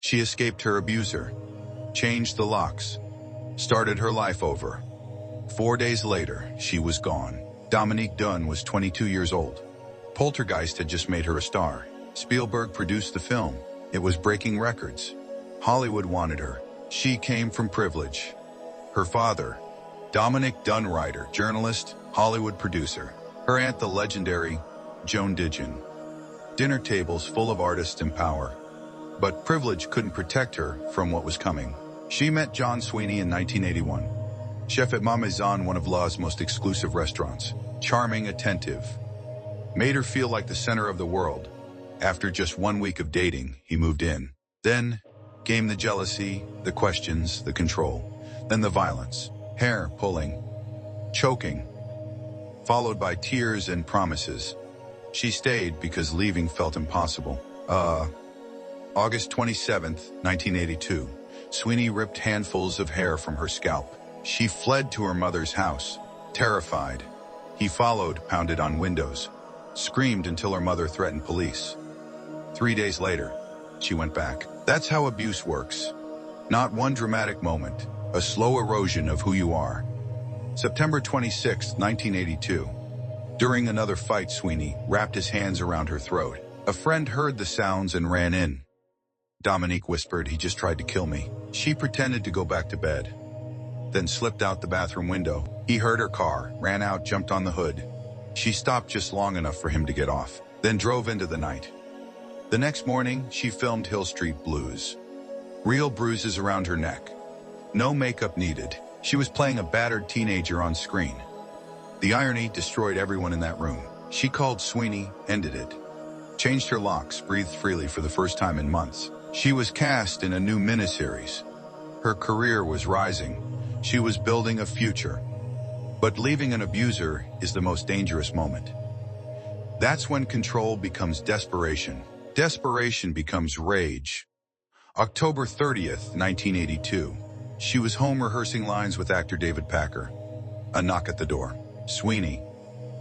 She escaped her abuser, changed the locks, started her life over. 4 days later, she was gone. Dominique Dunne was 22 years old. Poltergeist had just made her a star. Spielberg produced the film. It was breaking records. Hollywood wanted her. She came from privilege. Her father, Dominique Dunne, writer, journalist, Hollywood producer. Her aunt, the legendary Joan Didion. Dinner tables full of artists and power. But privilege couldn't protect her from what was coming. She met John Sweeney in 1981. Chef at Ma Maison, one of La's most exclusive restaurants. Charming, attentive. Made her feel like the center of the world. After just 1 week of dating, he moved in. Then came the jealousy, the questions, the control. Then the violence. Hair pulling, choking, followed by tears and promises. She stayed because leaving felt impossible. August 27th, 1982. Sweeney ripped handfuls of hair from her scalp. She fled to her mother's house, terrified. He followed, pounded on windows, screamed until her mother threatened police. 3 days later, she went back. That's how abuse works. Not one dramatic moment, a slow erosion of who you are. September 26, 1982. During another fight, Sweeney wrapped his hands around her throat. A friend heard the sounds and ran in. Dominique whispered, "He just tried to kill me." She pretended to go back to bed, then slipped out the bathroom window. He heard her car, ran out, jumped on the hood. She stopped just long enough for him to get off, then drove into the night. The next morning, she filmed Hill Street Blues. Real bruises around her neck. No makeup needed. She was playing a battered teenager on screen. The irony destroyed everyone in that room. She called Sweeney, ended it. Changed her locks, breathed freely for the first time in months. She was cast in a new miniseries. Her career was rising. She was building a future. But leaving an abuser is the most dangerous moment. That's when control becomes desperation. Desperation becomes rage. October 30th, 1982. She was home rehearsing lines with actor David Packer. A knock at the door. Sweeney.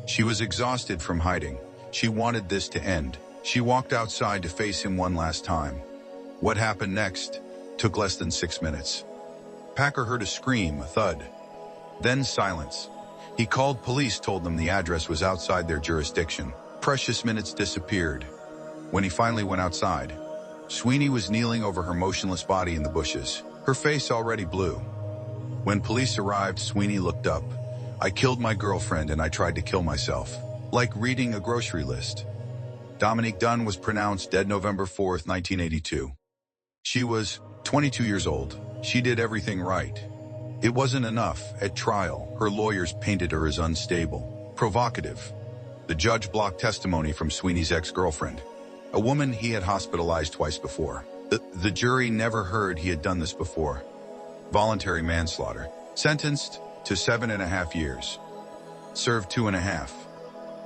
She was exhausted from hiding. She wanted this to end. She walked outside to face him one last time. What happened next took less than 6 minutes. Packer heard a scream, a thud. Then silence. He called police, told them the address was outside their jurisdiction. Precious minutes disappeared. When he finally went outside, Sweeney was kneeling over her motionless body in the bushes, her face already blue. When police arrived, Sweeney looked up. "I killed my girlfriend and I tried to kill myself." Like reading a grocery list. Dominique Dunne was pronounced dead November 4th, 1982. She was 22 years old. She did everything right. It wasn't enough. At trial, her lawyers painted her as unstable, provocative. The judge blocked testimony from Sweeney's ex-girlfriend, a woman he had hospitalized twice before. The jury never heard he had done this before. Voluntary manslaughter. Sentenced to 7.5 years. Served 2.5.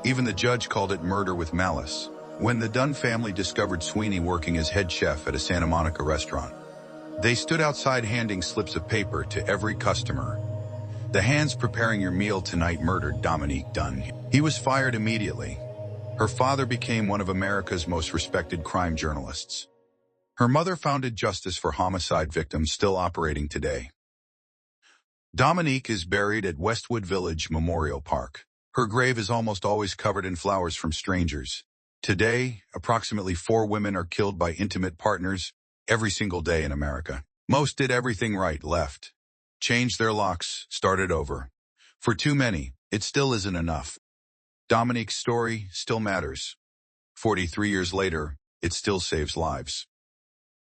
Even the judge called it murder with malice. When the Dunne family discovered Sweeney working as head chef at a Santa Monica restaurant, they stood outside handing slips of paper to every customer. "The hands preparing your meal tonight murdered Dominique Dunne." He was fired immediately. Her father became one of America's most respected crime journalists. Her mother founded Justice for Homicide Victims, still operating today. Dominique is buried at Westwood Village Memorial Park. Her grave is almost always covered in flowers from strangers. Today, approximately 4 women are killed by intimate partners every single day in America. Most did everything right, left, changed their locks, started over. For too many, it still isn't enough. Dominique's story still matters. 43 years later, it still saves lives.